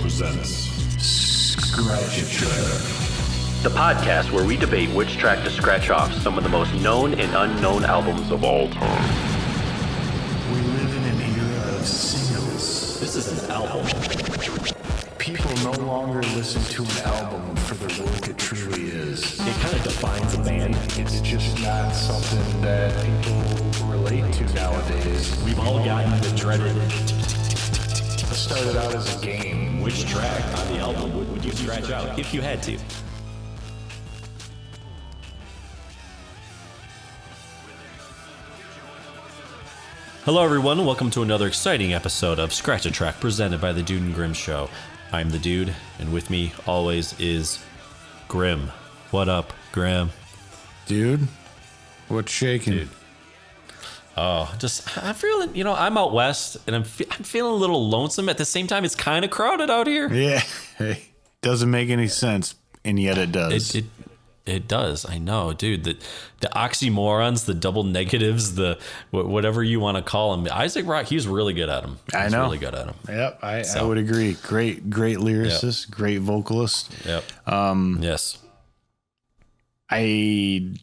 presents Scratch a Track, the podcast where we debate which track to scratch off some of the most known and unknown albums of all time. We live in an era of singles. This is an album. People no longer listen to an album for the work it truly is. It kind of defines a band. It's just not something that people relate to nowadays. We've all gotten the dreaded. It started out as a game. Which track on the album would you scratch out if you had to? Hello everyone, welcome to another exciting episode of Scratch a Track presented by the Dude and Grim Show. I'm the Dude, and with me always is Grim. What up, Grim? Dude, what's shaking? Dude. Oh, I'm feeling, I'm out west, and I'm feeling a little lonesome. At the same time, it's kind of crowded out here. Yeah, doesn't make any sense, and yet it does. It does. I know, dude. The oxymorons, the double negatives, the whatever you want to call them. Isaac Rock, he's really good at them. I know. Really good at them. Yep, I would agree. Great lyricist, great vocalist. Yep. Yes. I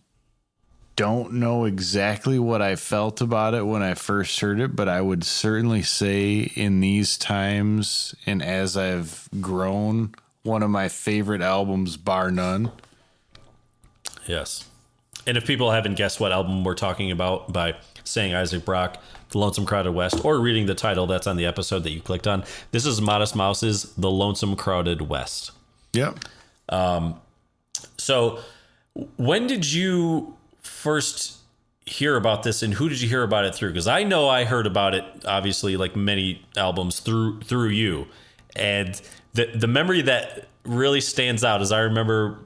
don't know exactly what I felt about it when I first heard it, but I would certainly say in these times and as I've grown, one of my favorite albums, bar none. Yes. And if people haven't guessed what album we're talking about by saying Isaac Brock, The Lonesome Crowded West, or reading the title that's on the episode that you clicked on, this is Modest Mouse's The Lonesome Crowded West. Yep. So when did you first hear about this, and who did you hear about it through? Because I know I heard about it, obviously, like many albums, through you. And the memory that really stands out is I remember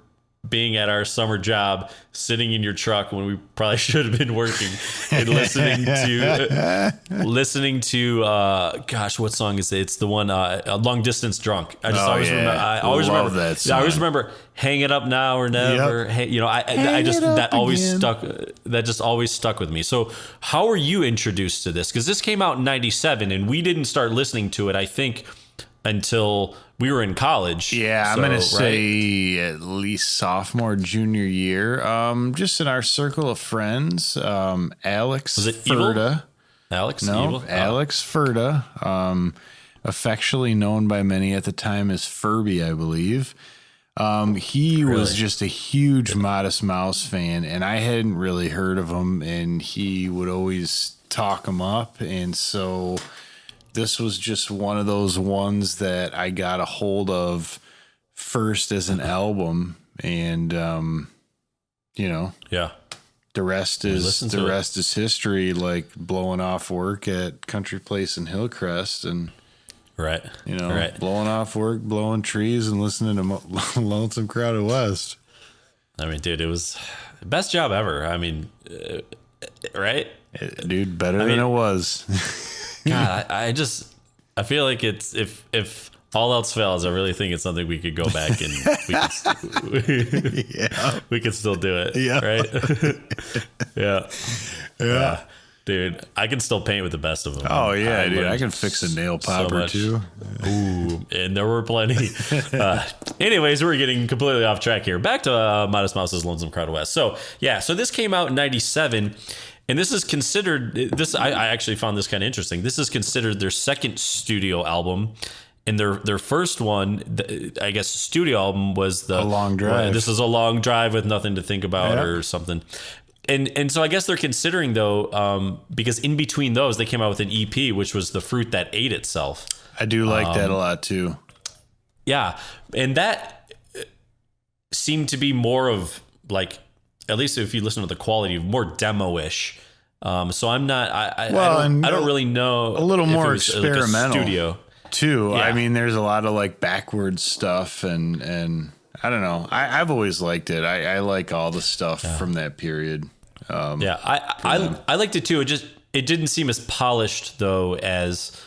being at our summer job, sitting in your truck when we probably should have been working, and listening to gosh, what song is it? It's the one Long Distance Drunk. I remember that song. I always remember Hang It Up Now or Never. Yep. That just always stuck with me. So how were you introduced to this? Because this came out in 97 and we didn't start listening to it, I think, until we were in college. Yeah, I'm going to say at least sophomore, junior year. Just in our circle of friends, Alex Was it Ferda. Evil? Alex? No, Evil? Alex Ferda, affectionately known by many at the time as Furby, I believe. He was just a huge Modest Mouse fan, and I hadn't really heard of him, and he would always talk him up, and so this was just one of those ones that I got a hold of first as an album, and Yeah. the rest is history. Like blowing off work at Country Place in Hillcrest, and Right. blowing off work, blowing trees, and listening to Lonesome Crowded West. I mean, dude, it was the best job ever. I mean, right? Dude, better than it was. God, I feel like it's if all else fails, I really think it's something we could go back and we could still do it. Yeah. Right. Yeah. Dude, I can still paint with the best of them. Oh yeah, dude, I can fix a nail popper too. Ooh, and there were plenty. Anyways, we're getting completely off track here. Back to Modest Mouse's Lonesome Crowded West. So this came out in 97. And this is considered, I actually found this kind of interesting. This is considered their second studio album. And their first one, I guess, studio album was A Long Drive. This is A Long Drive with Nothing to Think About or something. And so I guess they're considering, though, because in between those, they came out with an EP, which was The Fruit That Ate Itself. I do like that a lot, too. Yeah. And that seemed to be more of, like, at least if you listen to the quality, more demo-ish. So I'm not. I don't really know. A little more like experimental a studio too. Yeah. I mean, there's a lot of like backwards stuff, and I don't know. I've always liked it. I like all the stuff from that period. I liked it too. It didn't seem as polished though as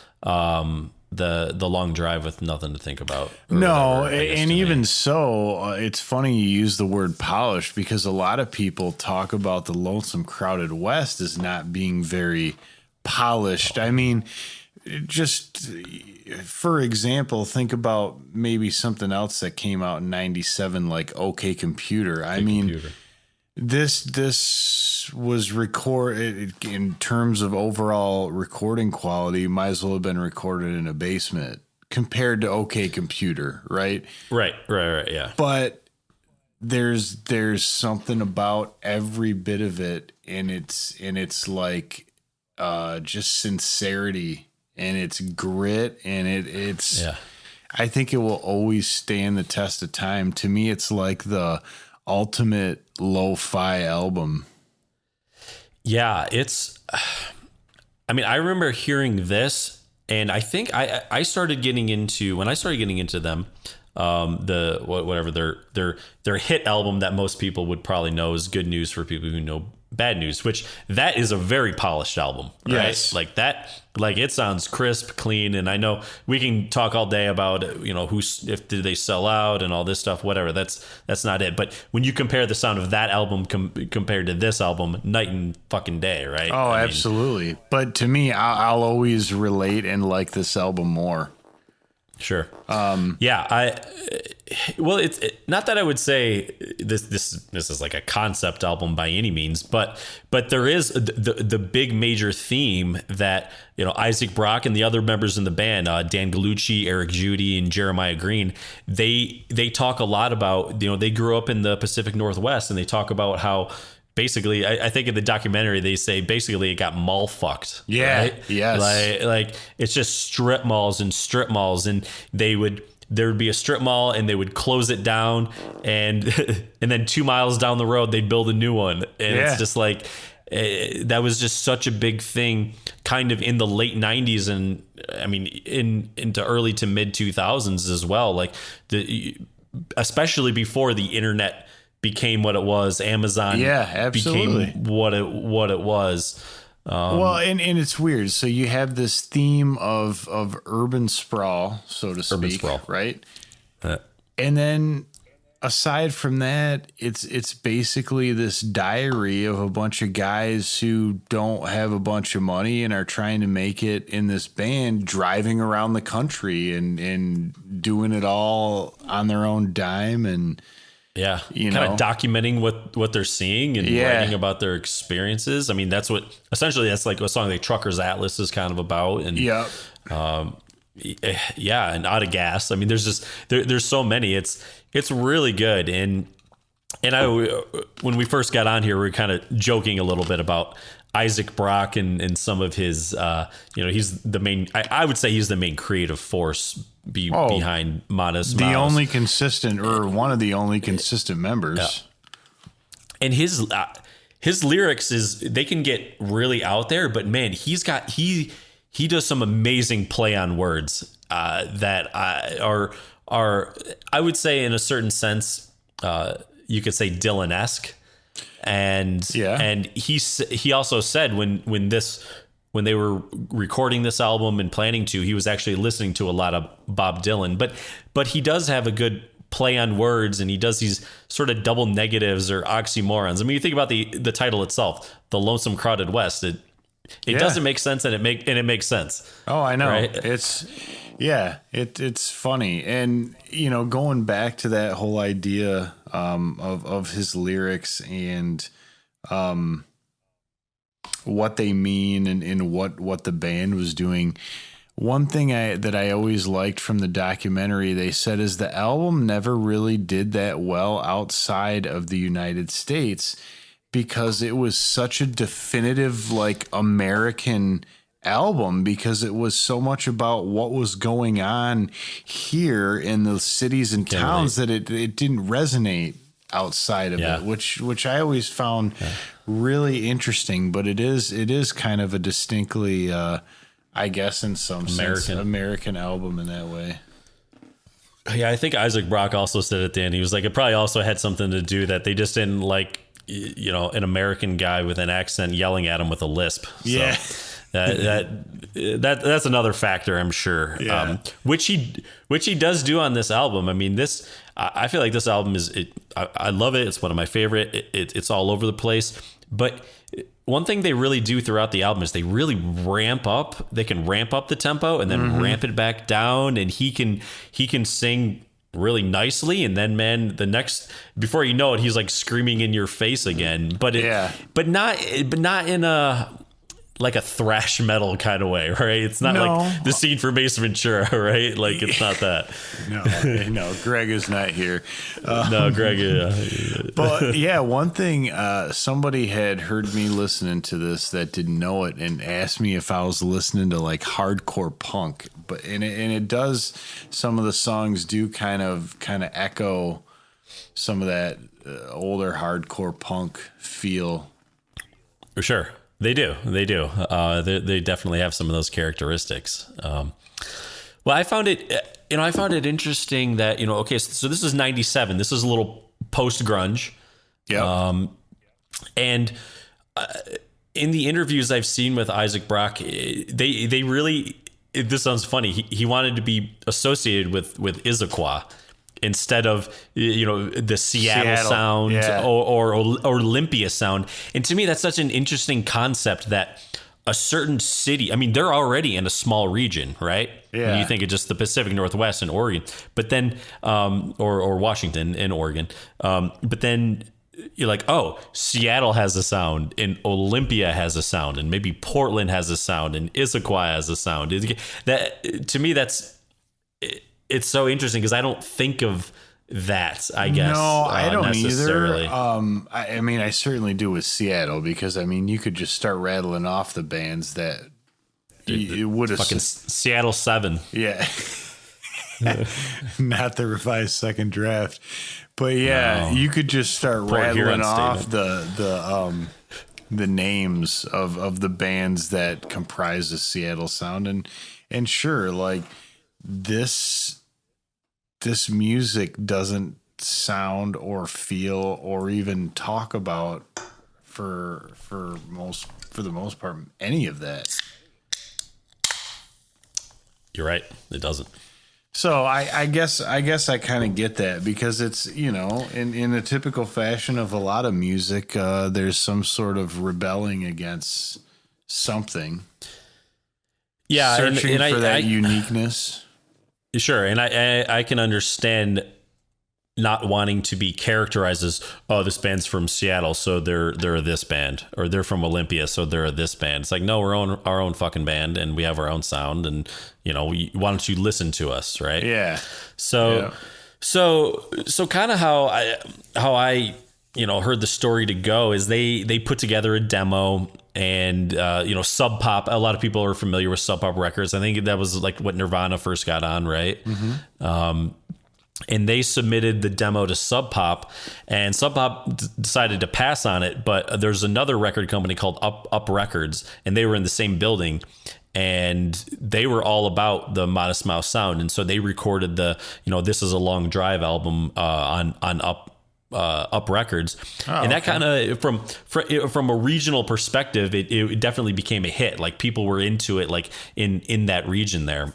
the Long Drive with Nothing to Think About. No, and even so, it's funny you use the word polished because a lot of people talk about the Lonesome Crowded West as not being very polished. I mean, just for example, think about maybe something else that came out in 97, like OK Computer. This was recorded in terms of overall recording quality, might as well have been recorded in a basement compared to OK Computer, right? Right, yeah. But there's something about every bit of it, and it's like just sincerity, and it's grit, and it's I think it will always stand the test of time. To me, it's like the ultimate lo-fi album. Yeah, I remember hearing this, and I think I started getting into, when I started getting into them, their hit album that most people would probably know is Good News for people who know Bad News, which that is a very polished album, right? Yes. Like that, like it sounds crisp, clean. And I know we can talk all day about, if did they sell out and all this stuff, whatever. That's not it. But when you compare the sound of that album compared to this album, night and fucking day, right? Oh, absolutely. But to me, I'll always relate and like this album more. Sure. It's not that I would say this is like a concept album by any means, but there is the big major theme that, Isaac Brock and the other members in the band, Dan Gallucci, Eric Judy, and Jeremiah Green, they talk a lot about, they grew up in the Pacific Northwest, and they talk about how basically, I think in the documentary they say basically it got mall fucked. Yeah. Right? Yes. Like it's just strip malls, and there would be a strip mall, and they would close it down, and then 2 miles down the road they'd build a new one, and it's just like that was just such a big thing, kind of in the late 90s, and into early to mid 2000s as well. Like especially before the internet became what it was, Amazon became what it was. And it's weird. So you have this theme of urban sprawl, so to speak, right? And then aside from that, it's basically this diary of a bunch of guys who don't have a bunch of money and are trying to make it in this band, driving around the country and doing it all on their own dime, and kind of documenting what they're seeing and writing about their experiences. That's like a song like Trucker's Atlas is kind of about. And and Out of Gas. There's just there's so many. It's really good. And when we first got on here, we were kind of joking a little bit about Isaac Brock and some of his, he's the main, I would say he's the main creative force behind Modest Mouse. The only consistent, or one of the only consistent members. Yeah. And his lyrics they can get really out there, but man, he does some amazing play on words that are I would say in a certain sense, you could say Dylan-esque. And he also said when they were recording this album and planning to, he was actually listening to a lot of Bob Dylan, but he does have a good play on words, and he does these sort of double negatives or oxymorons. You think about the title itself, The Lonesome Crowded West. It doesn't make sense, and it makes sense. Oh, I know. Right? It's funny. And, going back to that whole idea of his lyrics and what they mean and what the band was doing. One thing that I always liked from the documentary, they said, is the album never really did that well outside of the United States because it was such a definitive, like, American album, because it was so much about what was going on here in the cities and towns that it didn't resonate outside of it, which I always found really interesting. But it is kind of a distinctly, I guess in some sense, American album in that way. Yeah, I think Isaac Brock also said at the end, he was like, it probably also had something to do that they just didn't like, an American guy with an accent yelling at him with a lisp. Yeah. So that's another factor, I'm sure. Yeah. Which he does do on this album. I feel like this album I love it. It's one of my favorite. It's all over the place. But one thing they really do throughout the album is they really ramp up. They can ramp up the tempo and then ramp it back down, and he can sing really nicely. And then, man, before you know it, he's like screaming in your face again. But not in a like a thrash metal kind of way, right? It's not like the scene for Mace Ventura, right? Like it's not that. No, Greg is not here. No, Greg. But yeah, one thing, somebody had heard me listening to this that didn't know it and asked me if I was listening to like hardcore punk. But and it does. Some of the songs do kind of echo some of that older hardcore punk feel. For sure. They do. They definitely have some of those characteristics. Well, I found it interesting that, okay, so this is 97. This is a little post grunge. Yeah. And in the interviews I've seen with Isaac Brock, they really, this sounds funny. He wanted to be associated with Issaquah instead of the Seattle sound, yeah. or Olympia sound. And to me, that's such an interesting concept that a certain city, I mean, they're already in a small region, right? Yeah. When you think of just the Pacific Northwest and Oregon, but then or Washington and Oregon, but then you're like, oh, Seattle has a sound, and Olympia has a sound, and maybe Portland has a sound, and Issaquah has a sound. That, to me, it's so interesting because I don't think of that, I guess. No, I don't necessarily. either. I mean, I certainly do with Seattle because, I mean, you could just start rattling off the bands that it would have. Fucking Seattle 7. Yeah. Not the revised second draft. But yeah, you could just start rattling off the names of the bands that comprise the Seattle sound. And sure, like, this music doesn't sound or feel or even talk about for the most part any of that. You're right, it doesn't. So I guess I kind of get that because it's, in the typical fashion of a lot of music, there's some sort of rebelling against something. Yeah, searching for that uniqueness. Sure, and I can understand not wanting to be characterized as, oh, this band's from Seattle, so they're this band, or they're from Olympia, so they're this band. It's like, no, we're our own fucking band, and we have our own sound, and why don't you listen to us, right? Yeah. So kind of how I heard the story to go is they put together a demo. And, Sub Pop, a lot of people are familiar with Sub Pop Records. I think that was like what Nirvana first got on, right? Mm-hmm. And they submitted the demo to Sub Pop, and Sub Pop decided to pass on it. But there's another record company called Up Records, and they were in the same building. And they were all about the Modest Mouse sound. And so they recorded the, This Is a Long Drive album on Up Records. And that kind of from a regional perspective, it definitely became a hit. Like people were into it, like in that region there.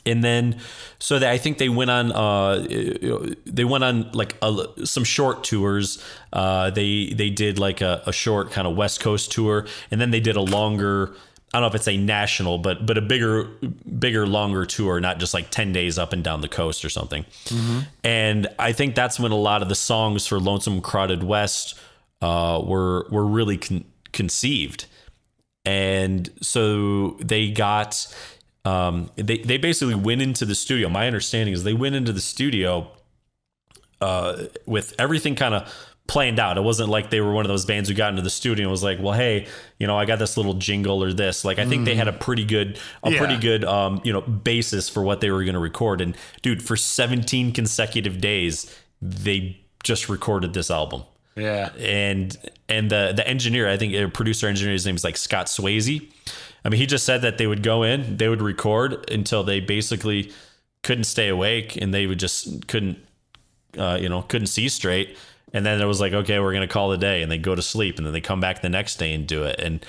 And then I think they went on like some short tours. They did like a short kind of West Coast tour, and then they did a longer, I don't know if it's a national, but a bigger, longer tour, not just like 10 days up and down the coast or something. Mm-hmm. And I think that's when a lot of the songs for Lonesome Crowded West were really conceived. And so they got, they basically went into the studio. My understanding is they went into the studio with everything kind of planned out. It wasn't like they were one of those bands who got into the studio and was like, well, hey, I got this little jingle or this. Like, I think they had a pretty good, basis for what they were going to record. And dude, for 17 consecutive days, they just recorded this album. Yeah. And the engineer, I think a producer engineer, his name is like Scott Swayze. I mean, he just said that they would go in, they would record until they basically couldn't stay awake, and they would just couldn't see straight. And then it was like, okay, we're going to call it a day, and they go to sleep, and then they come back the next day and do it. And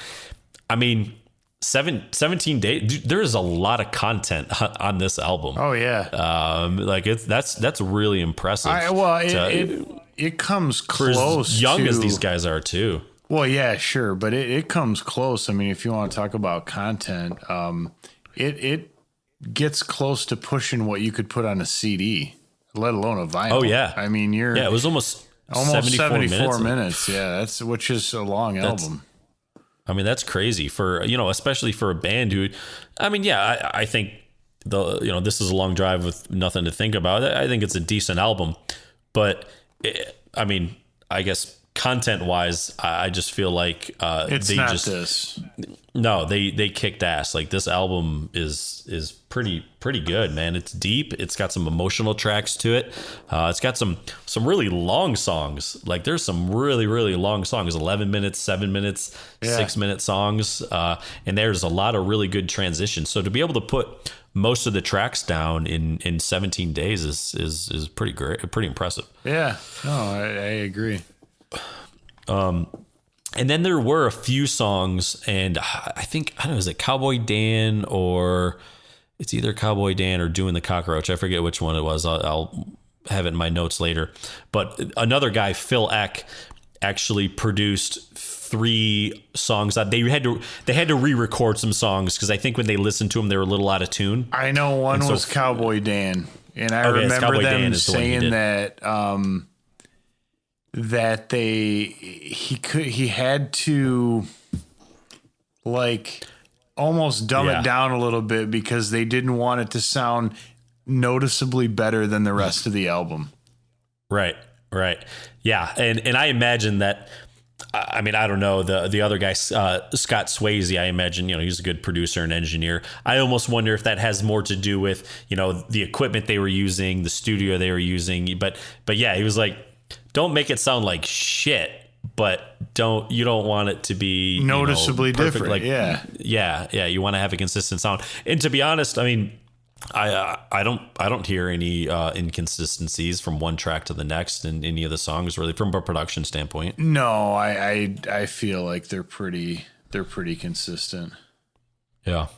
I mean, 17 days, dude, there is a lot of content on this album. Oh yeah. That's really impressive. It comes close for as young to, as these guys are too. Well, yeah, sure, but it comes close. I mean, if you want to talk about content, it gets close to pushing what you could put on a CD, let alone a vinyl. Oh yeah, I mean, it was almost 74 minutes. Yeah, which is a long album. I mean, that's crazy for, especially for a band who, I mean, yeah, I think this is a long drive with nothing to think about. I think it's a decent album, but I mean, I guess content wise, I just feel like it's they not just this. No, they kicked ass. Like, this album is pretty good, man. It's deep. It's got some emotional tracks to it. It's got some really long songs. Like, there's some really, really long songs, 11 minutes, 7 minutes, 6-minute songs. And there's a lot of really good transitions. So to be able to put most of the tracks down in 17 days is pretty great, pretty impressive. Yeah, no, I agree. And then there were a few songs, and I don't know, is it Cowboy Dan, or it's either Cowboy Dan or Doing the Cockroach. I forget which one it was. I'll have it in my notes later. But another guy, Phil Eck, actually produced 3 songs that they had to re-record some songs, because I think when they listened to them, they were a little out of tune. I know one was Cowboy Dan, and I remember them saying that that he had to like almost dumb it down a little bit because they didn't want it to sound noticeably better than the rest of the album. Right. Yeah. And I imagine that, I mean, I don't know, the other guy, Scott Swayze, I imagine, he's a good producer and engineer. I almost wonder if that has more to do with, the equipment they were using, the studio they were using. But yeah, he was like, don't make it sound like shit, but you don't want it to be noticeably different. Like, yeah. You want to have a consistent sound. And to be honest, I mean, I don't hear any inconsistencies from one track to the next in any of the songs, really, from a production standpoint. No, I feel like they're pretty consistent. Yeah.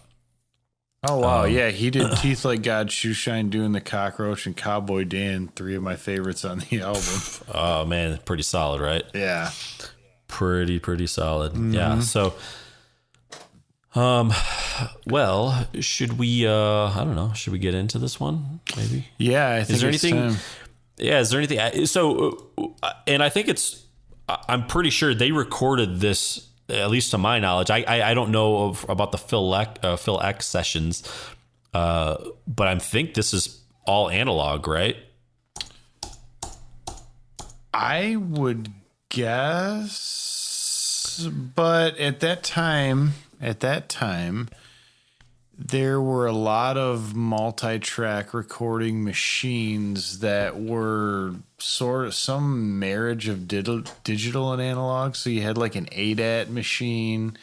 Oh wow, yeah, he did Teeth Like God, Shoeshine, Doing the Cockroach, and Cowboy Dan, 3 of my favorites on the album. Oh man, pretty solid, right? Yeah. Pretty solid. Mm-hmm. Yeah. So well, should we I don't know, should we get into this one maybe? Yeah, I think is there anything so and I think I'm pretty sure they recorded this, at least to my knowledge. I don't know about the Phil X sessions, but I think this is all analog, right? I would guess, but at that time, there were a lot of multi-track recording machines that were sort of some marriage of digital and analog. So you had like an ADAT machine.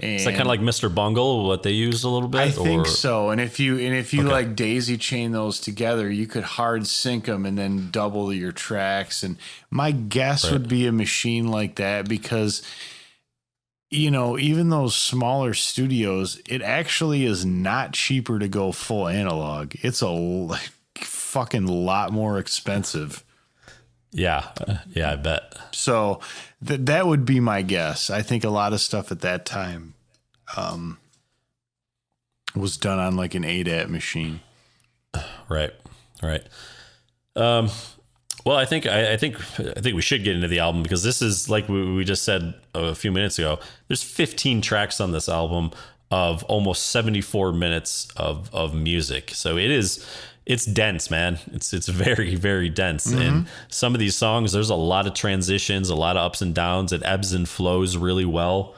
Is that kind of like Mr. Bungle, what they used a little bit? I think so. And if you like daisy chain those together, you could hard sync them and then double your tracks. And my guess would be a machine like that, because even those smaller studios, it actually is not cheaper to go full analog. It's a fucking lot more expensive. Yeah, I bet. So that would be my guess. I think a lot of stuff at that time was done on like an ADAT machine. Right. Well, I think we should get into the album, because this is, like we just said a few minutes ago, there's 15 tracks on this album of almost 74 minutes of music. So it's dense, man. It's very, very dense. Mm-hmm. And some of these songs, there's a lot of transitions, a lot of ups and downs. It ebbs and flows really well.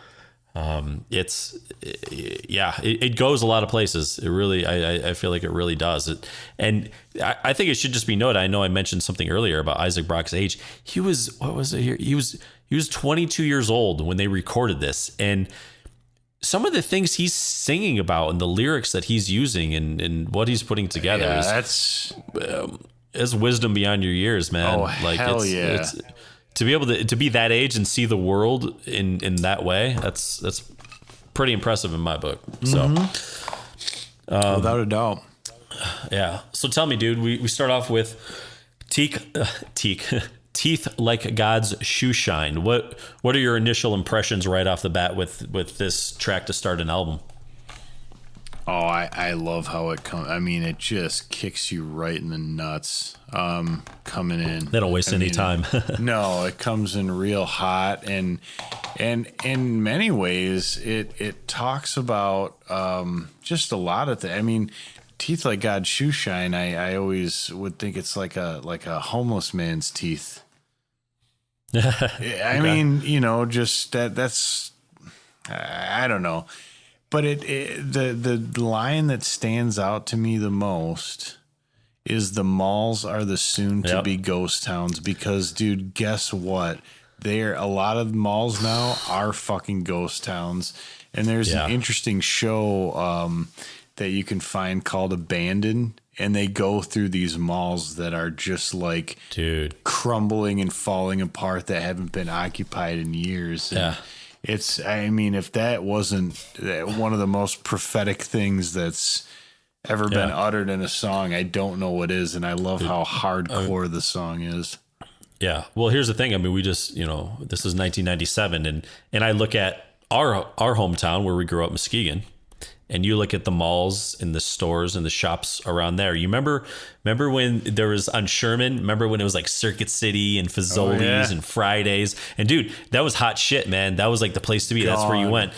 It goes a lot of places. It really, I feel like it really does. And I think it should just be noted, I know I mentioned something earlier about Isaac Brock's age. He was, what was it here? He was 22 years old when they recorded this. And some of the things he's singing about and the lyrics that he's using and what he's putting together is wisdom beyond your years, man. Oh, like, hell yeah. It's, to be able to be that age and see the world in that way, that's pretty impressive in my book. So, without a doubt. Yeah. So tell me, dude, we start off with Teeth Teeth Like God's Shoe Shine. What are your initial impressions right off the bat with this track to start an album? Oh, I love how it comes. I mean, it just kicks you right in the nuts coming in. They don't waste any time. No, it comes in real hot, and in many ways, it talks about just a lot of things. I mean, Teeth Like God's Shoe Shine. I always would think it's like a homeless man's teeth. I mean, just that's I don't know. But the line that stands out to me the most is the malls are the soon to be ghost towns, because, dude, guess what? A lot of malls now are fucking ghost towns. And there's an interesting show that you can find called Abandoned, and they go through these malls that are just like crumbling and falling apart that haven't been occupied in years. And I mean, if that wasn't one of the most prophetic things that's ever been uttered in a song, I don't know what is. And I love how hardcore the song is. Yeah. Well, here's the thing. I mean, we just, this is 1997, and I look at our hometown where we grew up, Muskegon, and you look at the malls and the stores and the shops around there. You remember when there was on Sherman? Remember when it was like Circuit City and Fazoli's and Fridays? And dude, that was hot shit, man. That was like the place to be. That's where you went.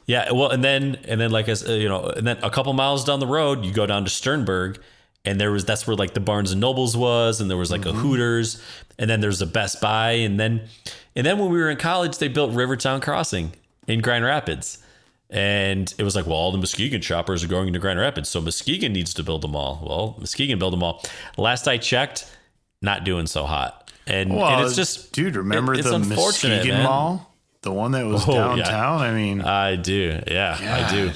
Yeah. Well, and then like and then a couple miles down the road, you go down to Sternberg, and that's where like the Barnes and Nobles was, and there was like a Hooters, and then there's a Best Buy, and then when we were in college, they built Rivertown Crossing in Grand Rapids. And it was like, well, all the Muskegon shoppers are going into Grand Rapids, so Muskegon needs to build a mall. Well, Muskegon built a mall. Last I checked, not doing so hot. And it's just, dude, remember the Muskegon Mall? The one that was downtown? Yeah. I mean, I do. Yeah, God.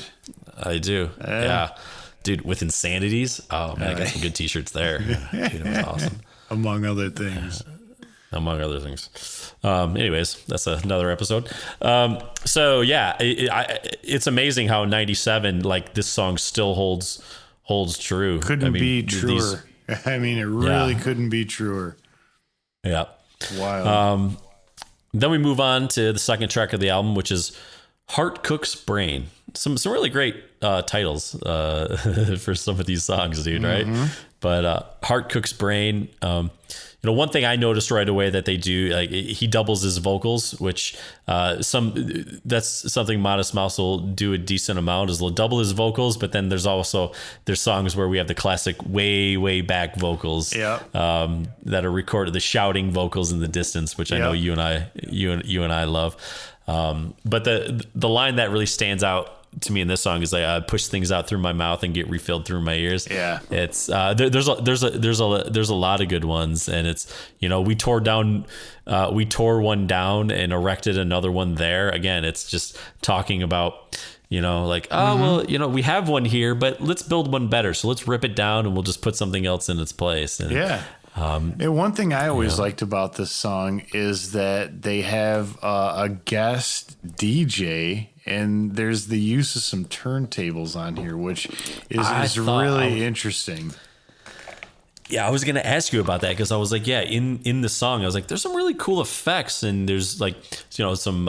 I do. Yeah. Dude, with Insanities. Oh, man, I got some good t-shirts there. Dude, it was awesome. Among other things. Anyways, that's another episode. So yeah, it's amazing how 97, like, this song still holds true. Couldn't be truer. I mean, it really couldn't be truer. Yeah. Wow. Then we move on to the second track of the album, which is Heart Cook's Brain. Some really great titles for some of these songs, dude, right? But Heart Cook's Brain. One thing I noticed right away that they do, like, he doubles his vocals, which that's something Modest Mouse will do a decent amount, is they'll double his vocals, but then there's songs where we have the classic way back vocals that are recorded, the shouting vocals in the distance, which I know you and I love. But the line that really stands out to me in this song is like, I push things out through my mouth and get refilled through my ears. Yeah, it's there's a lot of good ones, and it's, we tore one down and erected another one there. Again, it's just talking about, like, well, we have one here, but let's build one better. So let's rip it down and we'll just put something else in its place. And, and one thing I always liked about this song is that they have a guest DJ, and there's the use of some turntables on here, which is really interesting. Yeah, I was going to ask you about that, because I was like, in the song, I was like, there's some really cool effects, and there's like, some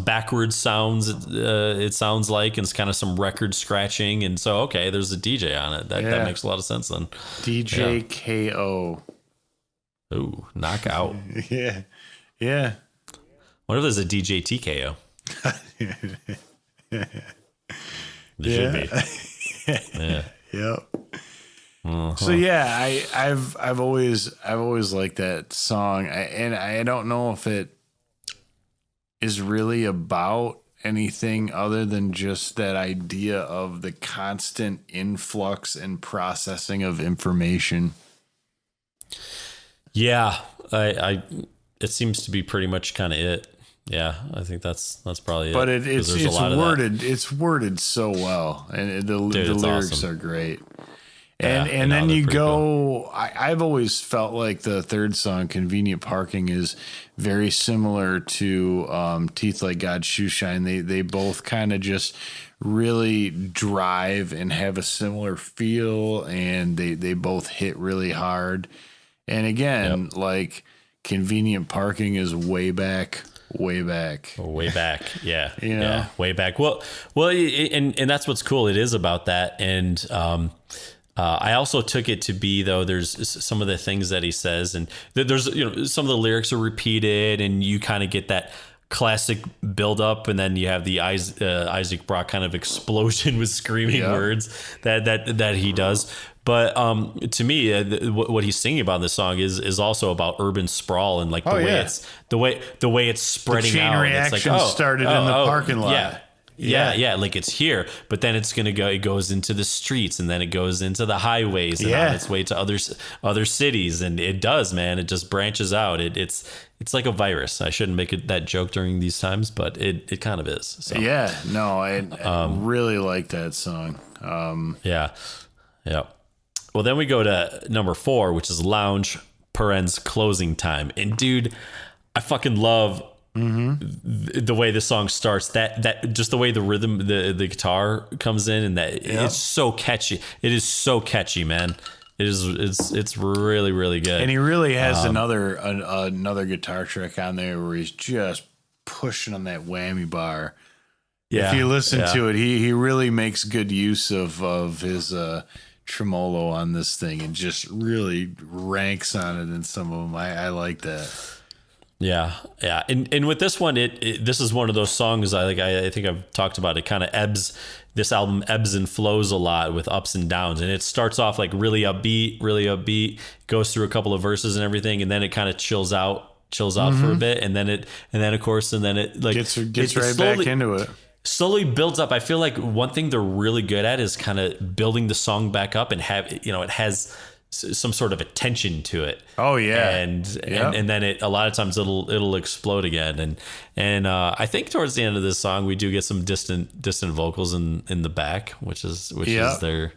backwards sounds, it sounds like, and it's kind of some record scratching. And so, okay, there's a DJ on it. That makes a lot of sense then. DJ KO. Ooh, knockout. Yeah. What if there's a DJ TKO? There should be. Yeah. Yep. So I've always liked that song, and I don't know if it is really about anything other than just that idea of the constant influx and processing of information. Yeah, it seems to be pretty much kind of it. Yeah, I think that's probably it. But it's worded so well, and the lyrics awesome. Are great. And then you go, cool. I've always felt like the third song, Convenient Parking, is very similar to Teeth Like God's Shoe Shine. They both kind of just really drive and have a similar feel, and they both hit really hard. And again, like, convenient parking is way back. Way back. Yeah. You know? Yeah. Way back. Well, and that's what's cool. It is about that. And, I also took it to be, though, there's some of the things that he says, and there's, some of the lyrics are repeated, and you kind of get that classic build up, and then you have the Isaac Brock kind of explosion with screaming words that he does. But to me, what he's singing about in this song is also about urban sprawl and like the way it's spreading the chain out. reaction it's like, started in the parking lot. Yeah, like it's here, but then it's gonna go. It goes into the streets, and then it goes into the highways, and on its way to other cities, and it does, man. It just branches out. It's like a virus. I shouldn't make that joke during these times, but it kind of is. So. Yeah, no, I really like that song. Yeah. Well, then we go to number 4, which is Lounge Parens Closing Time, and dude, I fucking love. The way the song starts, that just the way the rhythm, the guitar comes in, and that it's so catchy. It is so catchy, man. It's really, really good. And he really has another guitar trick on there where he's just pushing on that whammy bar. Yeah, if you listen to it, he really makes good use of his tremolo on this thing, and just really ranks on it in some of them. I like that. Yeah. And with this one, this is one of those songs I think I've talked about. It kind of ebbs. This album ebbs and flows a lot with ups and downs, and it starts off like really upbeat, goes through a couple of verses and everything, and then it kind of chills out for a bit, and then it like gets right slowly, back into it. Slowly builds up. I feel like one thing they're really good at is kind of building the song back up and it has some sort of attention to it. Oh yeah. And then a lot of times it'll explode again. And I think towards the end of this song, we do get some distant vocals in the back, which is their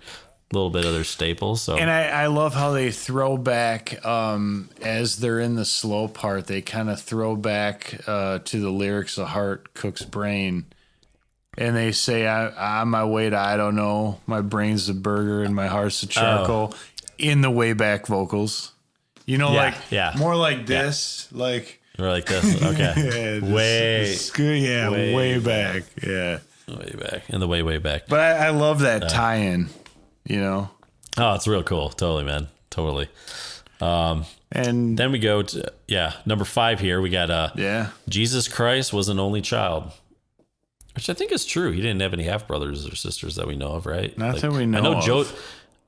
little bit of their staple. So, and I love how they throw back, as they're in the slow part, they kind of throw back, to the lyrics of Heart Cook's Brain. And they say, I'm on my way to, I don't know, my brain's a burger and my heart's a charcoal. In the way back vocals, more like this, like more like this. Okay, way back, way back, and the way back. But I love that tie-in, Oh, it's real cool. Totally, man. Totally. And then we go to number 5 here. We got Jesus Christ was an only child, which I think is true. He didn't have any half brothers or sisters that we know of, right? Not that we know.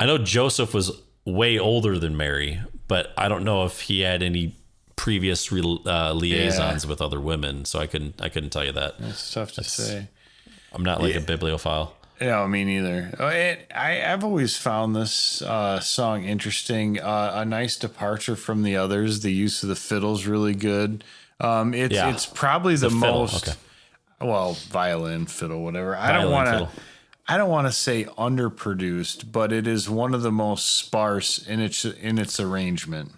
I know Joseph was way older than Mary, but I don't know if he had any previous liaisons with other women, so I couldn't tell you that. It's tough to say. I'm not like a bibliophile. No, me neither. I've always found this song interesting. A nice departure from the others. The use of the fiddle's really good. It's probably the most violin, fiddle, whatever. I don't want to say underproduced, but it is one of the most sparse in its arrangement.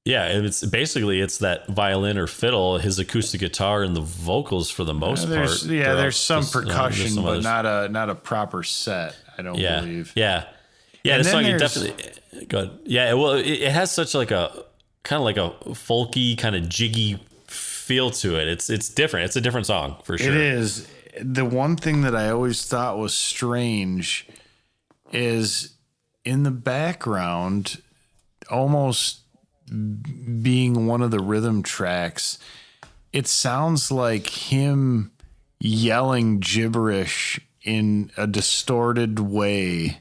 Yeah, it's that violin or fiddle, his acoustic guitar, and the vocals for the most part. Yeah, there's some percussion, but not a proper set. I don't believe. Yeah. This song definitely good. Yeah, well, it has such like a kind of like a folky kind of jiggy feel to it. It's different. It's a different song for sure. It is. The one thing that I always thought was strange is in the background, almost being one of the rhythm tracks, it sounds like him yelling gibberish in a distorted way.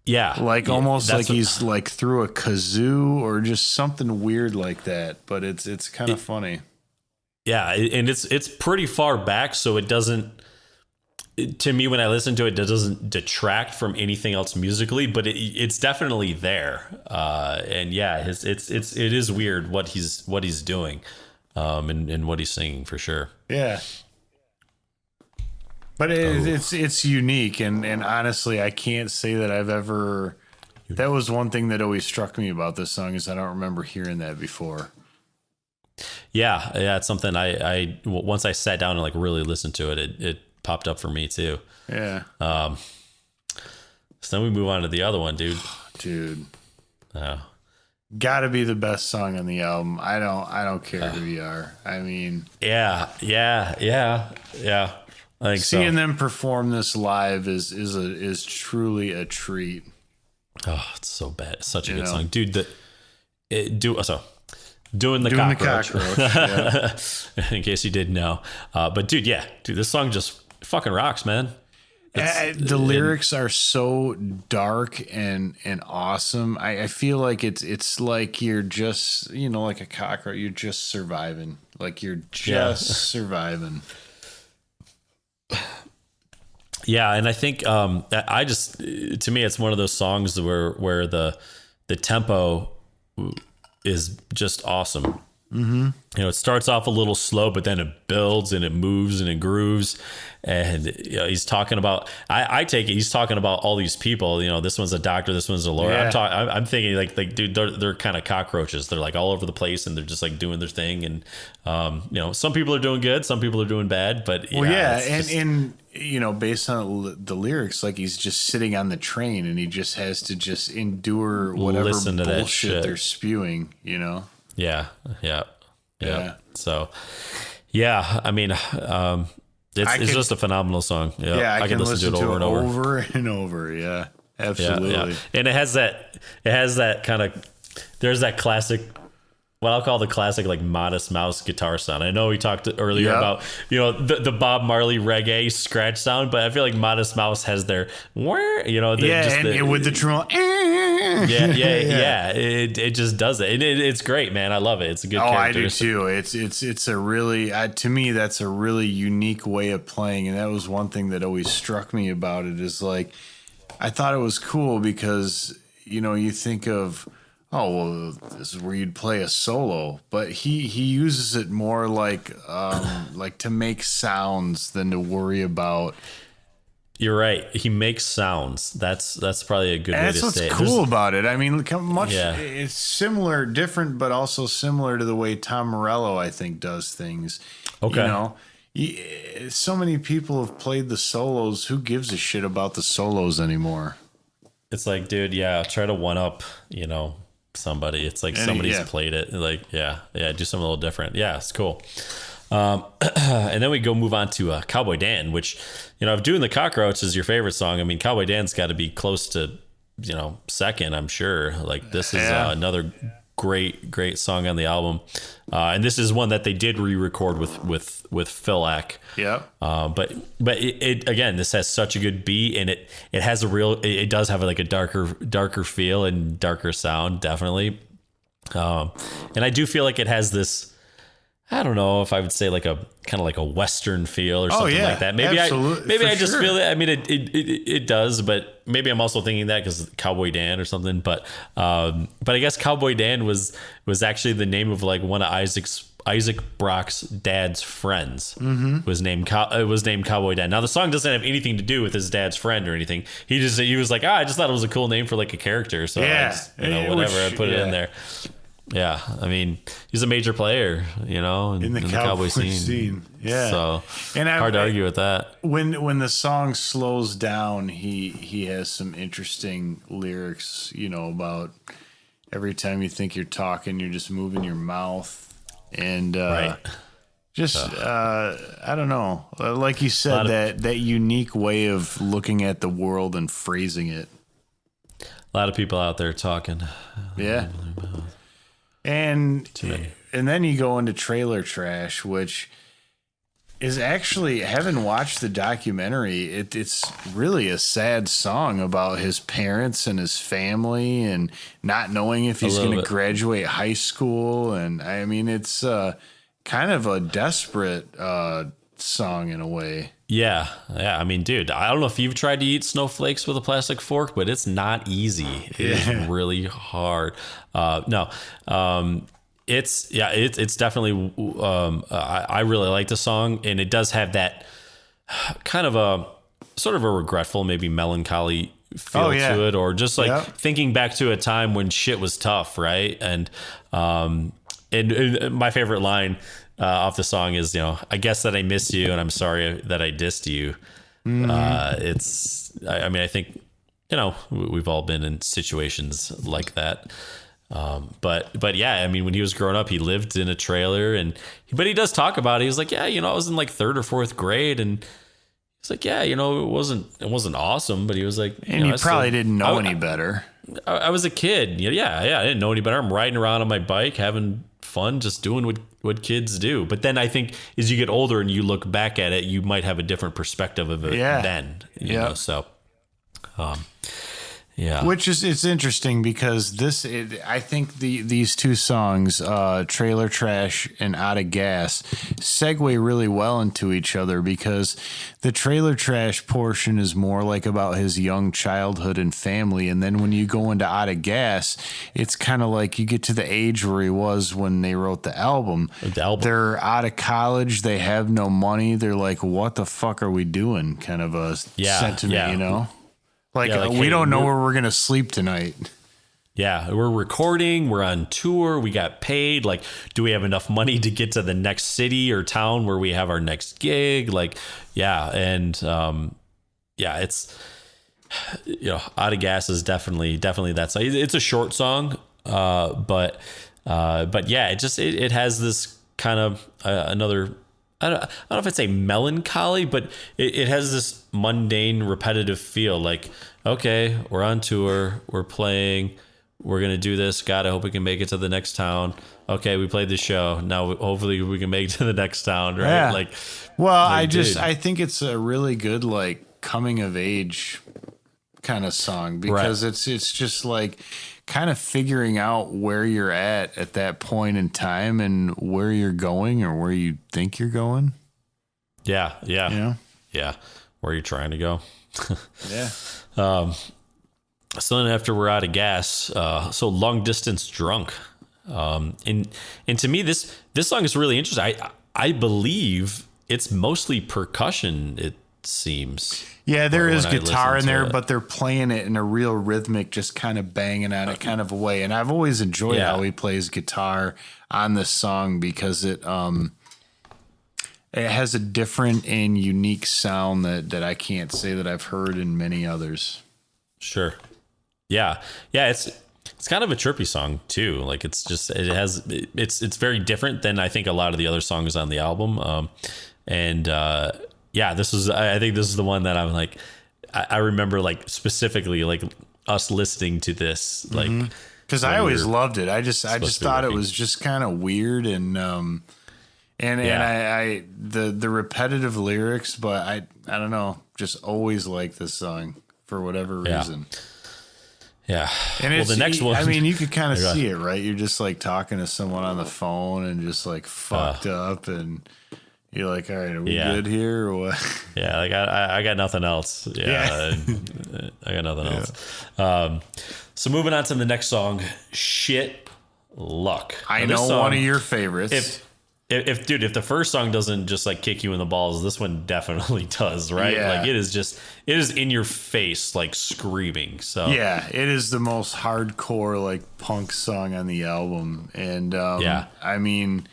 Yeah. Like almost like he's like through a kazoo or just something weird like that. But it's kind of funny. Yeah, and it's pretty far back, so it doesn't. To me, when I listen to it, it doesn't detract from anything else musically, but it's definitely there. And yeah, it is weird what he's doing, and what he's singing for sure. Yeah, but it's unique, and honestly, I can't say that I've ever. That was one thing that always struck me about this song is I don't remember hearing that before. Yeah, it's something I once I sat down and like really listened to it, it popped up for me too. Yeah. So then we move on to the other one, dude. Dude. Gotta be the best song on the album. I don't care who you are. I mean, yeah. I think seeing so. them perform this live is truly a treat. Oh, it's so bad. It's such a good song, dude. Doing the cockroach. Yeah. In case you didn't know, but dude, this song just fucking rocks, man. The lyrics are so dark and awesome. I feel like it's like you're just, like a cockroach. You're just surviving. Like you're just surviving. Yeah, and I think to me it's one of those songs where the tempo is just awesome. Mm-hmm. It starts off a little slow, but then it builds and it moves and it grooves. And he's talking about, I take it, he's talking about all these people. This one's a doctor, this one's a lawyer. Yeah. I'm thinking like, dude, they're kind of cockroaches. They're like all over the place, and they're just like doing their thing. And some people are doing good, some people are doing bad. But based on the lyrics, like he's just sitting on the train and he just has to just endure whatever bullshit they're spewing. Yeah. So, I mean, it's just a phenomenal song. Yeah, I can listen to it over and over. Yeah, absolutely. Yeah. And it has that kind of, there's that classic, what I'll call the classic like Modest Mouse guitar sound. I know we talked earlier about the Bob Marley reggae scratch sound, but I feel like Modest Mouse has their with the drum. It just does it. It's great, man. I love it. It's a good character. I do too. It's a really, to me, that's a really unique way of playing. And that was one thing that always struck me about it, is like, I thought it was cool because, you think of, oh, well, this is where you'd play a solo, but he uses it more like to make sounds than to worry about. You're right. He makes sounds. That's probably a good way to say it. That's what's cool about it. I mean, it's similar, different, but also similar to the way Tom Morello, I think, does things. Okay. So many people have played the solos. Who gives a shit about the solos anymore? It's like, dude, try to one up, somebody. It's like somebody's played it. Like, do something a little different. Yeah, it's cool. And then we move on to Cowboy Dan, which, if Doing the Cockroach is your favorite song, I mean, Cowboy Dan's got to be close to, second, I'm sure. Like, this is another great song on the album. And this is one that they did re-record with Phil Eck. Yeah. But it again, this has such a good beat, and it has it does have like a darker feel and darker sound, definitely. And I do feel like it has this, I don't know if I would say like a kind of like a Western feel or something like that. Maybe I just feel it. I mean, it does, but maybe I'm also thinking that because Cowboy Dan or something. But I guess Cowboy Dan was actually the name of like one of Isaac Brock's dad's friends. Mm-hmm. Was named Cowboy Dan. Now the song doesn't have anything to do with his dad's friend or anything. He was like, I just thought it was a cool name for like a character. So I put it in there. Yeah, I mean, he's a major player, in the cowboy scene. Yeah, so hard to argue with that. When the song slows down, he has some interesting lyrics. About every time you think you're talking, you're just moving your mouth, and I don't know, like you said, that unique way of looking at the world and phrasing it. A lot of people out there talking. Yeah. And then you go into Trailer Trash, which is actually, having watched the documentary, it's really a sad song about his parents and his family and not knowing if he's going to graduate high school. And I mean, it's kind of a desperate song in a way. Yeah. I mean, dude, I don't know if you've tried to eat snowflakes with a plastic fork, but it's not easy. It is really hard. It's definitely, I really like the song, and it does have that kind of a sort of a regretful, maybe melancholy feel to it, or just like thinking back to a time when shit was tough. Right. And my favorite line off the song is, I guess that I miss you and I'm sorry that I dissed you. Mm-hmm. I think, we've all been in situations like that. But yeah, I mean, when he was growing up, he lived in a trailer, but he does talk about it. He was like, yeah, I was in like third or fourth grade, and he's like, yeah, it wasn't awesome, but he was like, and you probably didn't know any better. I was a kid. Yeah, I didn't know any better. I'm riding around on my bike, having fun, just doing what kids do. But then I think as you get older and you look back at it, you might have a different perspective of it then. You know, so. Yeah, which is it's interesting because I think these two songs, Trailer Trash and Out of Gas, segue really well into each other because the Trailer Trash portion is more like about his young childhood and family, and then when you go into Out of Gas, it's kind of like you get to the age where he was when they wrote the album. They're out of college, they have no money, they're like, what the fuck are we doing? Kind of a sentiment, you know. Like, we don't know where we're going to sleep tonight. Yeah, we're recording, we're on tour, we got paid. Like, do we have enough money to get to the next city or town where we have our next gig? Like, yeah, and it's, Out of Gas is definitely that song. It's a short song, but yeah, it has this kind of another. I don't know if it's a melancholy, but it has this mundane, repetitive feel. Like, okay, we're on tour, we're playing, we're gonna do this. God, I hope we can make it to the next town. Okay, we played the show. Now, hopefully, we can make it to the next town, right? Yeah. Like, well, I think it's a really good like coming of age kind of song because it's just like kind of figuring out where you're at that point in time and where you're going or where you think you're going. Yeah. Yeah. Where you're trying to go. Yeah. So then after we're Out of Gas, so Long Distance Drunk. And to me, this song is really interesting. I believe it's mostly percussion, it seems. Yeah, there is guitar in there, but they're playing it in a real rhythmic, just kind of banging on it kind of a way. And I've always enjoyed how he plays guitar on this song because it has a different and unique sound that I can't say that I've heard in many others. Sure. Yeah. It's kind of a trippy song too. Like it's very different than I think a lot of the other songs on the album. I think this is the one that I'm like, I remember like specifically like us listening to this, like, because I always loved it. I just thought it was just kind of weird and the repetitive lyrics, but I don't know, just always liked this song for whatever reason. Yeah. And the next one, I mean, you could kind of see it, right? You're just like talking to someone on the phone and just like fucked up and you're like, all right, are we good here or what? Yeah, like I got nothing else. Yeah. I got nothing else. So moving on to the next song, Shit Luck. I know song, one of your favorites. If the first song doesn't just like kick you in the balls, this one definitely does, right? Yeah. Like it is in your face, like screaming. So yeah, it is the most hardcore like punk song on the album. And I mean,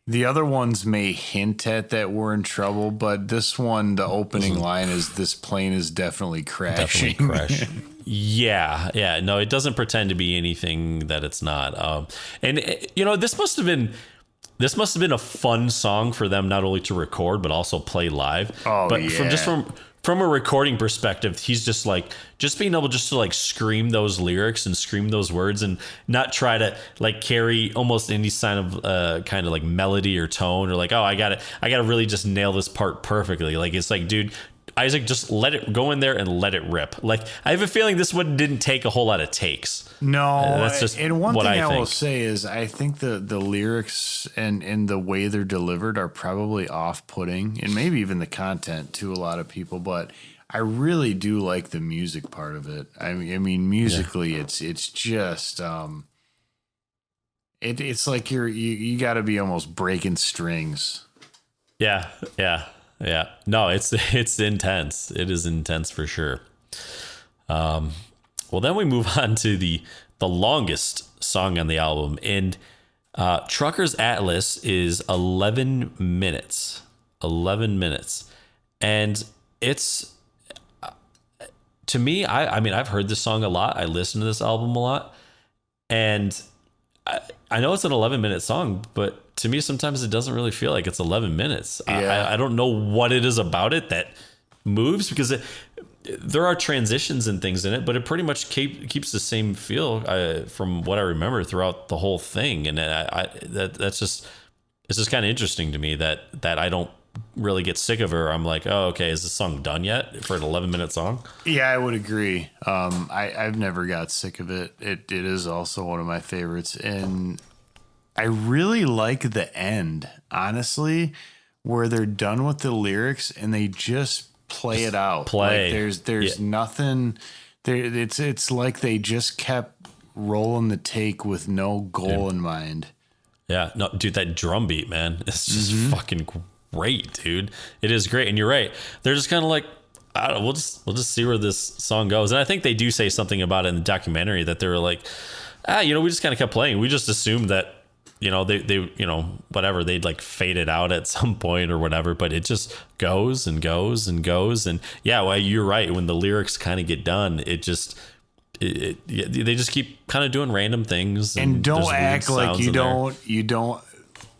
the other ones may hint at that we're in trouble, but this one, the opening line is, "This plane is definitely crashing." Yeah. No, it doesn't pretend to be anything that it's not. This must have been a fun song for them, not only to record but also play live. From a recording perspective, he's just being able to like scream those lyrics and scream those words and not try to like carry almost any sign of kind of like melody or tone or like, oh, I gotta really just nail this part perfectly. Like it's like, dude, Isaac, just let it go in there and let it rip. Like I have a feeling this one didn't take a whole lot of takes. No, that's just and one thing I will say is I think the lyrics and the way they're delivered are probably off-putting, and maybe even the content to a lot of people. But I really do like the music part of it. I mean, musically, it's just it's like you got to be almost breaking strings. Yeah. No, it's intense. It is intense for sure. Well, then we move on to the longest song on the album, and Trucker's Atlas is 11 minutes. 11 minutes. And it's, to me, I mean, I've heard this song a lot. I listen to this album a lot. And I know it's an 11-minute song, but to me, sometimes it doesn't really feel like it's 11 minutes. Yeah. I don't know what it is about it that moves, because there are transitions and things in it, but it pretty much keeps the same feel from what I remember throughout the whole thing. And it's just kind of interesting to me that I don't really get sick of her. I'm like, oh, okay, is this song done yet for an 11-minute song? Yeah, I would agree. I've never got sick of it. It is also one of my favorites. And I really like the end, honestly, where they're done with the lyrics and they just play it out. Like there's nothing there. It's like they just kept rolling the take with no goal in mind. Yeah, no, dude, that drum beat, man, it's just fucking great, dude. It is great, and you're right. They're just kind of like, I don't know, we'll just see where this song goes. And I think they do say something about it in the documentary that they were like, we just kind of kept playing. We just assumed that, they whatever, they'd like fade it out at some point or whatever, but it just goes and goes and goes. And yeah, well, you're right. When the lyrics kind of get done, it just, they just keep kind of doing random things. And don't act like you don't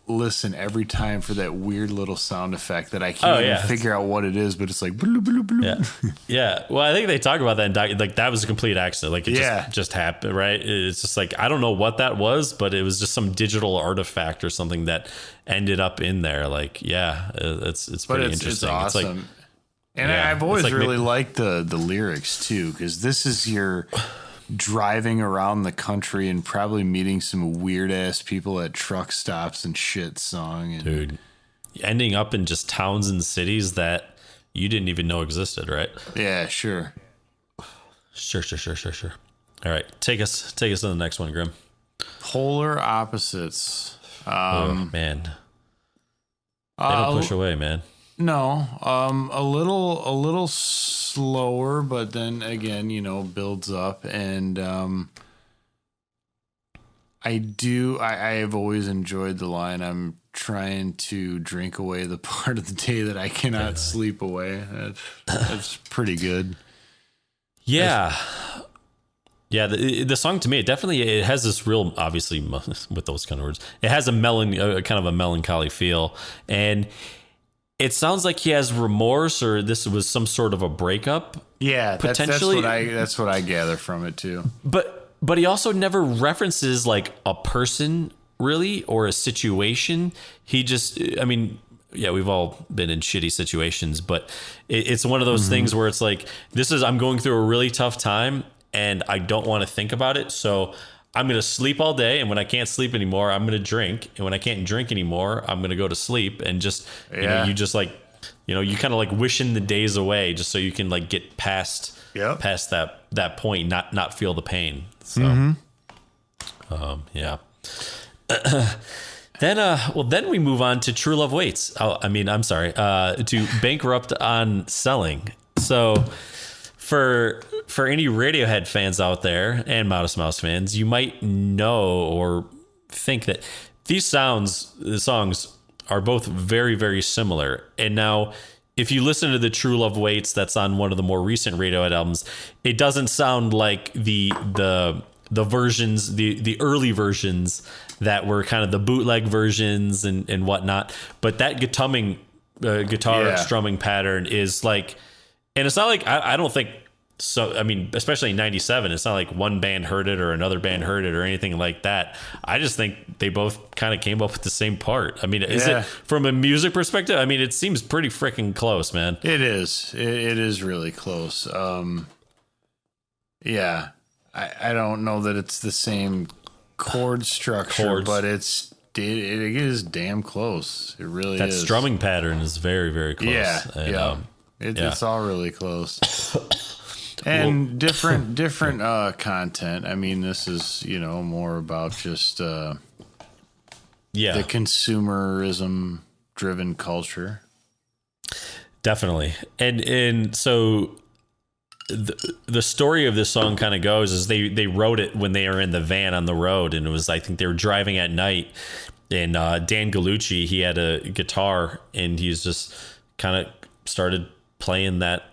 listen every time for that weird little sound effect that I can't even figure out what it is, but it's like blue, blue, blue. Yeah. Well, I think they talk about that in like that was a complete accident. Like it just happened, right? It's just like, I don't know what that was, but it was just some digital artifact or something that ended up in there. Like, it's pretty interesting. It's awesome. It's like, and I've always really liked the lyrics too, because this is your driving around the country and probably meeting some weird ass people at truck stops and shit song. And dude, ending up in just towns and cities that you didn't even know existed, right? Yeah, sure. Sure. All right, take us to the next one, Grim. Polar opposites. Oh man, they don't push away, man. No, a little slower, but then again, builds up. And I have always enjoyed the line, I'm trying to drink away the part of the day that I cannot sleep away. That's pretty good. Yeah. Yeah, the song to me, it has this real, obviously with those kind of words, it has a kind of a melancholy feel. And it sounds like he has remorse, or this was some sort of a breakup. Yeah, potentially. That's what I gather from it too. But he also never references like a person really or a situation. He just, I mean, yeah, we've all been in shitty situations, but it's one of those things where it's like, I'm going through a really tough time and I don't want to think about it. So I'm going to sleep all day. And when I can't sleep anymore, I'm going to drink. And when I can't drink anymore, I'm going to go to sleep and just, you just like, you kind of like wishing the days away just so you can like get past that point, not feel the pain. So, yeah. Then we move on to True Love Waits. To Bankrupt on Selling. So for any Radiohead fans out there and Modest Mouse fans, you might know or think that the songs are both very, very similar. And now, if you listen to the True Love Waits that's on one of the more recent Radiohead albums, it doesn't sound like the versions, the early versions that were kind of the bootleg versions and whatnot. But that guitar strumming pattern is like, and it's not like, I don't think so. I mean, especially in 97, it's not like one band heard it or another band heard it or anything like that. I just think they both kind of came up with the same part. I mean, is it from a music perspective? I mean, it seems pretty freaking close, man. It is. It is really close. Yeah. I don't know that it's the same chord structure, but it is damn close. It really is. That strumming pattern is very, very close. Yeah. It's all really close. And different content. I mean, this is, more about just the consumerism driven culture. Definitely. And so the story of this song kind of goes is they wrote it when they were in the van on the road, and it was, I think they were driving at night, and Dan Gallucci, he had a guitar and he's just kind of started playing that,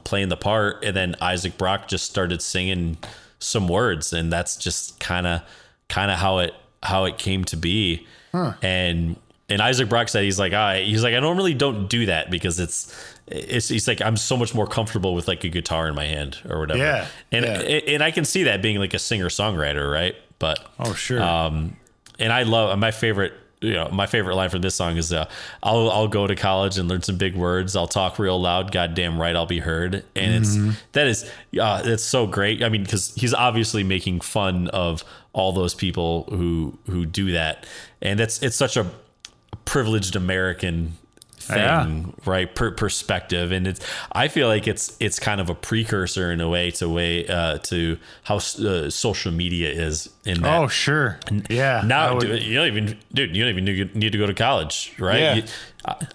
playing the part, and then Isaac Brock just started singing some words, and that's just kind of kind of how it came to be. And Isaac Brock said, he's like, I normally don't do that because he's like, I'm so much more comfortable with like a guitar in my hand or whatever. Yeah. And I can see that being like a singer songwriter. Right. But, oh, sure. And I love my favorite line from this song is, I'll go to college and learn some big words. I'll talk real loud. Goddamn right. I'll be heard. And that's so great. I mean, cause he's obviously making fun of all those people who do that. And it's such a privileged American thing, right? Perspective. And I feel like it's kind of a precursor in a way to how social media is in that. Oh, sure. Yeah. Now you don't even need to go to college, right? Yeah.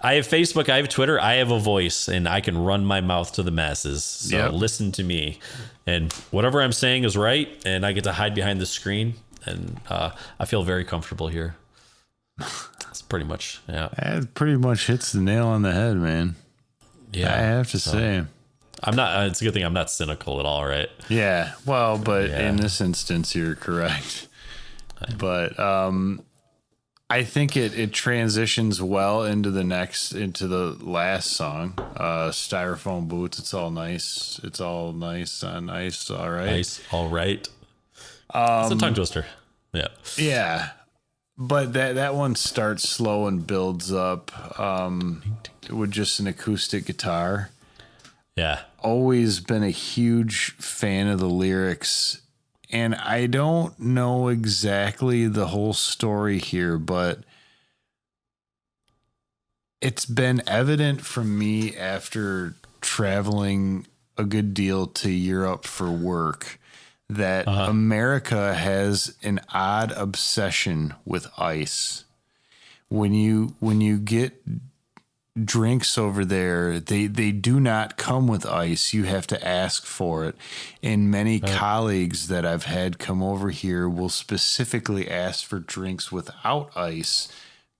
I have Facebook, I have Twitter, I have a voice, and I can run my mouth to the masses. So listen to me, and whatever I'm saying is right, and I get to hide behind the screen, and I feel very comfortable here. That's pretty much, That pretty much hits the nail on the head, man. Yeah, I have to say. I'm not. It's a good thing I'm not cynical at all, right? Yeah. Well, but in this instance, you're correct. But I think it transitions well into the last song, Styrofoam Boots. It's all nice. It's all nice on ice. All right. Nice. All right. It's a tongue twister. Yeah. Yeah. But that one starts slow and builds up with just an acoustic guitar. Yeah. Always been a huge fan of the lyrics. And I don't know exactly the whole story here, but it's been evident from me after traveling a good deal to Europe for work that America has an odd obsession with ice. When you get drinks over there, they do not come with ice. You have to ask for it. And many colleagues that I've had come over here will specifically ask for drinks without ice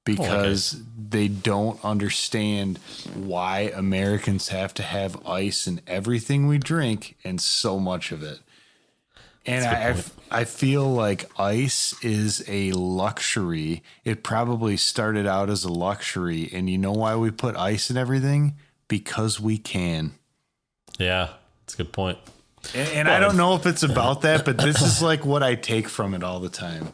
because they don't understand why Americans have to have ice in everything we drink and so much of it. And I feel like ice is a luxury. It probably started out as a luxury. And you know why we put ice in everything? Because we can. Yeah, that's a good point. And I don't know if it's about that, but this is like what I take from it all the time.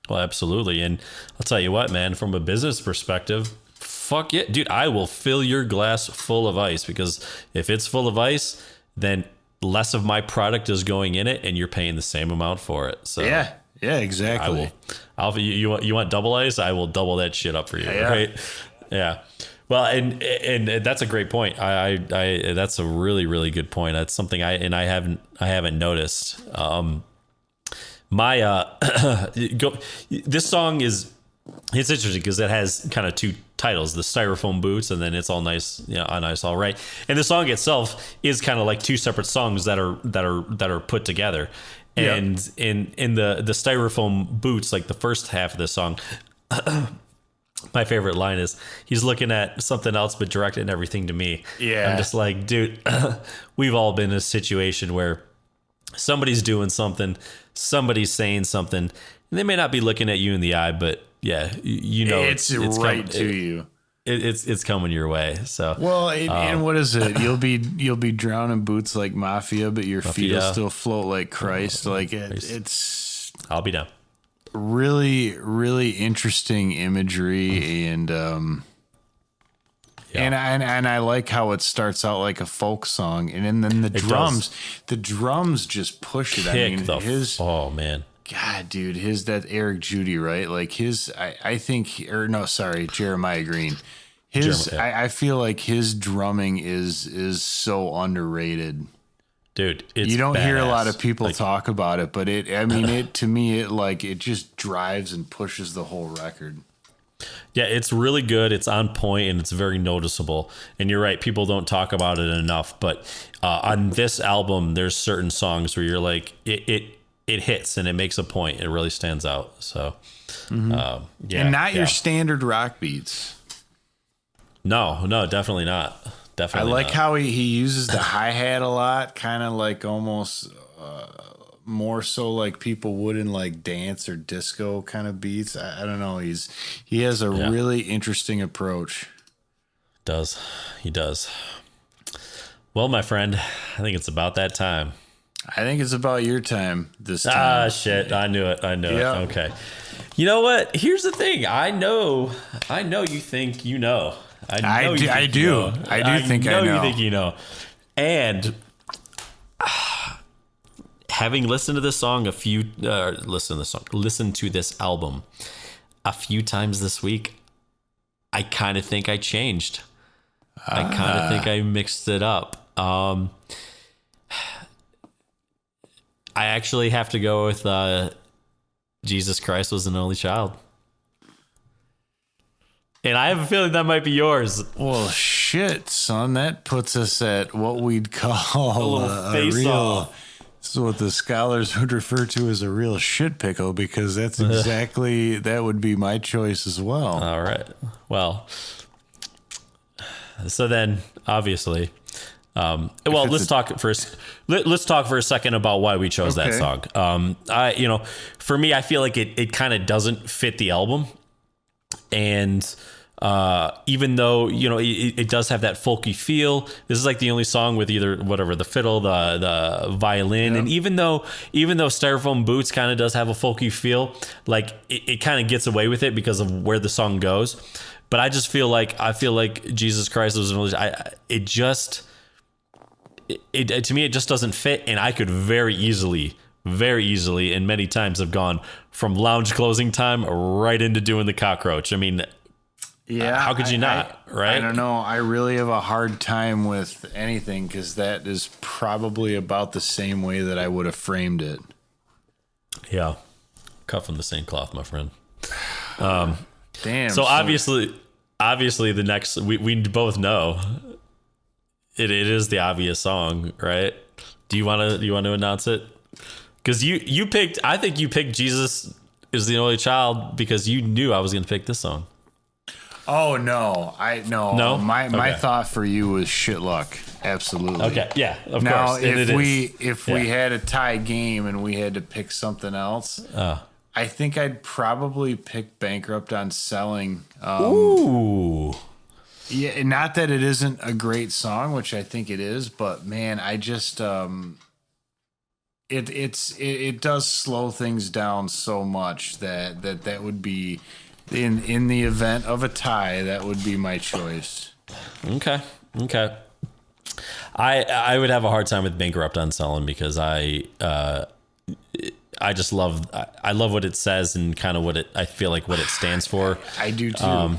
Well, absolutely. And I'll tell you what, man, from a business perspective, fuck yeah. Dude, I will fill your glass full of ice because if it's full of ice, then less of my product is going in it and you're paying the same amount for it. So yeah, exactly. You want double ice? I will double that shit up for you. Right? Yeah. Well, and that's a great point. I that's a really, really good point. That's something I haven't noticed. This song it's interesting because it has kind of two titles, the Styrofoam Boots, and then It's All Nice, on Ice, All Right. And the song itself is kind of like two separate songs that are put together. And in the Styrofoam Boots, like the first half of the song, my favorite line is, he's looking at something else but directing everything to me. Yeah. I'm just like, dude, we've all been in a situation where somebody's doing something, somebody's saying something, and they may not be looking at you in the eye, but yeah, it's right to you. It's coming your way. So and what is it? You'll be drowning boots like Mafia, but your feet will still float like Christ. Like it's. I'll be down. Really, really interesting imagery, and and I like how it starts out like a folk song, and then the drums just push it. Oh man. God, dude, that Eric Judy, right? Like Jeremiah Green. I feel like his drumming is so underrated. Dude, you don't hear a lot of people talk about it, but to me, it just drives and pushes the whole record. Yeah, it's really good. It's on point and it's very noticeable. And you're right, people don't talk about it enough. But on this album, there's certain songs where you're like, it hits and it makes a point. It really stands out. So, and not your standard rock beats. No, definitely not. Definitely. I like how he uses the hi-hat a lot, kind of like almost more so like people would in like dance or disco kind of beats. I don't know. He has a really interesting approach. He does. Well, my friend, I think it's about that time. I think it's about your time this time. Shit. I knew it. Okay. You know what? Here's the thing. I know you think you know. I do think you know. And having listened to this song listen to this album a few times this week, I kind of think I changed. I kind of think I mixed it up. I actually have to go with Jesus Christ Was an Only Child. And I have a feeling that might be yours. Well, shit, son. That puts us at what we'd call a little face-off. This is what the scholars would refer to as a real shit pickle, because that's exactly, that would be my choice as well. All right. Well, so then, obviously... let's talk first. Let's talk for a second about why we chose that song. For me, I feel like it kind of doesn't fit the album, and even though it does have that folky feel, this is like the only song with either the fiddle, the violin, and even though Styrofoam Boots kind of does have a folky feel, like it kind of gets away with it because of where the song goes. But I just feel like Jesus Christ was to me, it just doesn't fit, and I could very easily, and many times have gone from lounge closing time right into doing the cockroach. I mean, how could you not, right? I don't know. I really have a hard time with anything, because that is probably about the same way that I would have framed it. Yeah. Cut from the same cloth, my friend. Damn. So obviously the next, we both know It is the obvious song, right? Do you want to announce it? Because you picked, I think you picked Jesus Is the Only Child because you knew I was going to pick this song. Oh no, no. My thought for you was Shit Luck. Absolutely. Okay, yeah, of now, course. If we had a tie game and we had to pick something else, I think I'd probably pick Bankrupt on Selling. Ooh. Yeah, not that it isn't a great song, which I think it is, but man, I just it does slow things down so much that would be in the event of a tie, that would be my choice. Okay. I would have a hard time with Bankrupt on Selling because I just love what it says and kind of what it stands for. I do too.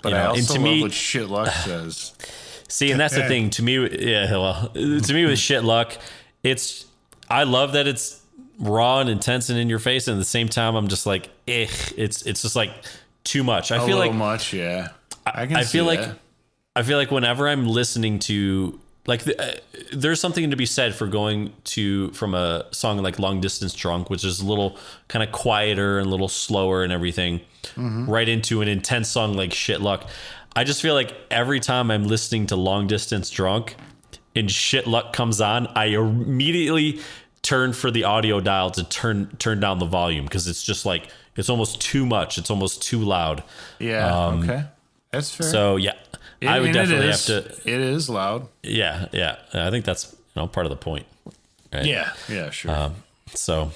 But I also love what Shit Luck says. See, and that's the thing. To me, with Shit Luck, I love that it's raw and intense and in your face, and at the same time, I'm just like, it's just like too much. I feel like much, yeah. I feel like whenever I'm listening to there's something to be said for going from a song like Long Distance Drunk, which is a little kind of quieter and a little slower and everything, right into an intense song like Shit Luck. I just feel like every time I'm listening to Long Distance Drunk and Shit Luck comes on, I immediately turn for the audio dial to turn down the volume, because it's just like, it's almost too much. It's almost too loud. Yeah. Okay. That's fair. So yeah. I would definitely have to. It is loud. Yeah. I think that's part of the point. Right? Yeah, sure. So,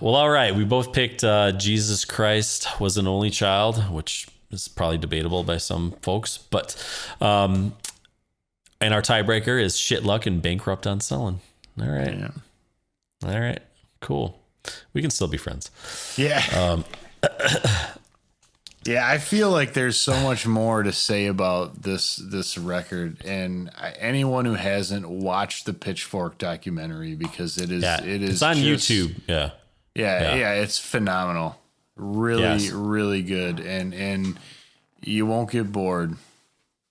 well, all right. We both picked Jesus Christ Was an Only Child, which is probably debatable by some folks, but and our tiebreaker is Shit Luck and Bankrupt on Selling. All right. Yeah. All right. Cool. We can still be friends. Yeah. Yeah, I feel like there's so much more to say about this record, and anyone who hasn't watched the Pitchfork documentary, because it is it's on YouTube. Yeah, it's phenomenal. Really good, and you won't get bored.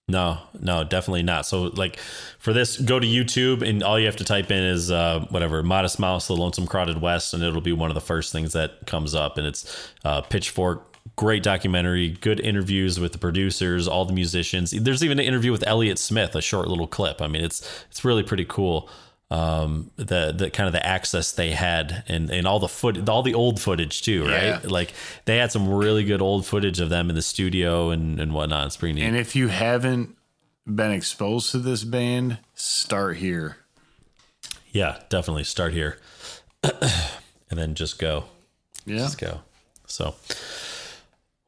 No, definitely not. So like for this, go to YouTube, and all you have to type in is Modest Mouse, The Lonesome Crowded West, and it'll be one of the first things that comes up, and it's Pitchfork. Great documentary, good interviews with the producers, all the musicians. There's even an interview with Elliott Smith, a short little clip. I mean, it's really pretty cool. the kind of the access they had and all the old footage too, right? Yeah. Like they had some really good old footage of them in the studio and whatnot. It's pretty neat. And if you haven't been exposed to this band, start here. Yeah, definitely start here. And then just go. Yeah. Just go. So,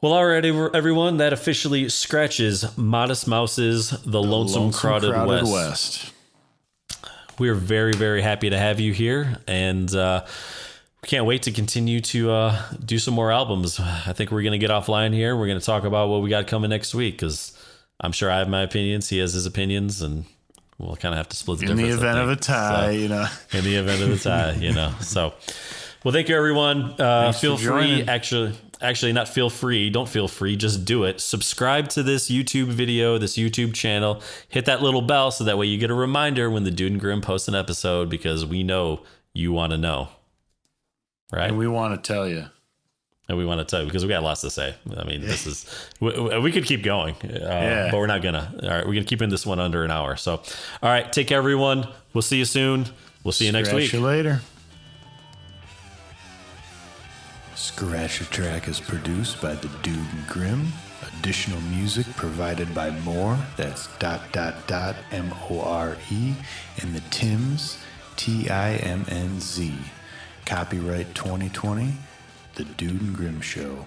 well, alright, everyone, that officially scratches Modest Mouse's The Lonesome Crowded West. We're very, very happy to have you here, and we can't wait to continue to do some more albums. I think we're going to get offline here. We're going to talk about what we got coming next week, because I'm sure I have my opinions. He has his opinions, and we'll kind of have to split the difference. In the event of a tie, In the event of a tie, So, well, thank you, everyone. Feel free, actually, not feel free. Don't feel free. Just do it. Subscribe to this YouTube video, this YouTube channel. Hit that little bell so that way you get a reminder when the Dude and Grim posts an episode, because we know you want to know. Right? And we want to tell you. And we want to tell you because we got lots to say. I mean, this is, we could keep going, but we're not going to. All right, we're going to keep in this one under an hour. So, all right, take care, everyone. We'll see you soon. We'll see you next week. Scratch you later. Scratch Your Track is produced by the Dude and Grim. Additional music provided by More. That's ... MORE and the Tims, TIMNZ. Copyright 2020. The Dude and Grim Show.